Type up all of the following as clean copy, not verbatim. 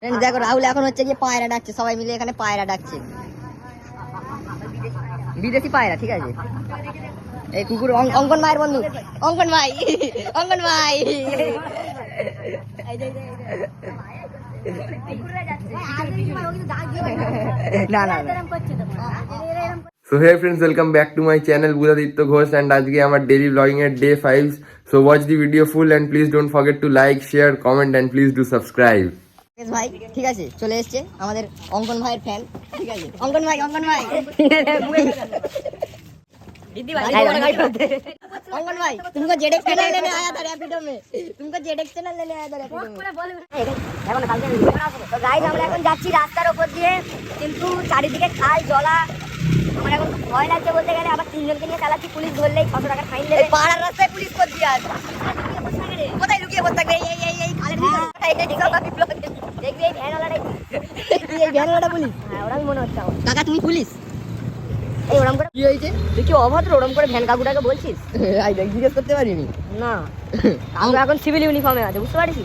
দেখো রাহুল এখন হচ্ছে গিয়ে পায়রা ডাকছে, সবাই মিলে এখানে পায়রা ডাকছে, বিদেশি পায়রা, ঠিক আছে। এই কুকুর অঙ্কন ভাইয়ের বন্ধু, অঙ্কন ভাই, অঙ্কন ভাই। না না So hey friends, welcome back to my channel Budaditya Ghosh and আজকে আমার daily vlogging at day 5. So watch the video full and please don't forget to like, share, comment and please do subscribe. ভাই ঠিক আছে, চলে এসছে আমাদের অঙ্কন ভাইয়ের ফ্যান, ঠিক আছে। অঙ্কন ভাই, অঙ্কন ভাই, अंकन भाई तुमको जेडेक्स चैनल लेने आया था रैपिडो में, तुमको जेडेक्स चैनल लेने आया था रैपिडो में। এখন কালকে তো গাইস আমরা এখন যাচ্ছি রাস্তার উপর দিয়ে, কিন্তু চারিদিকে খাল জলা, আমার এখন খুব ভয় লাগছে বলতে গেলে। আবার তিনজনকে নিয়ে চালাচ্ছি, পুলিশ ধরলেই 600 টাকা ফাইন দেবে। পাড়ার রাস্তায় পুলিশ করে দিয়ে আসবে, কোথায় লুকিয়ে বসে থাকবে? এই খালের ভিতরে দেখবি এই ভ্যানওয়ালাটাই, এই ভ্যানওয়ালাটা পুলিশ। হ্যাঁ ওরাই মনে হচ্ছে আমার। কাকা তুমি পুলিশ? এই ওরম করে কি হয়েছে? তুই কি অভদ্র ওরম করে ভ্যান কাকুটাকে বলছিস? আই দেখ জিজ্ঞেস করতে পারিনি না, আমরা এখন সিভিল ইউনিফর্মে আছে, বুঝতে পারিস?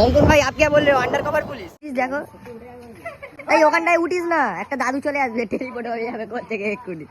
অঙ্কন ভাই আপ কে বল রে, আন্ডার কভার পুলিশ। দেখো এই ওখানটায় উঠিস না, একটা দাদু চলে আসবে, টেলিপোর্ট হয়ে যাবে কোথা থেকে এক্ষুনি।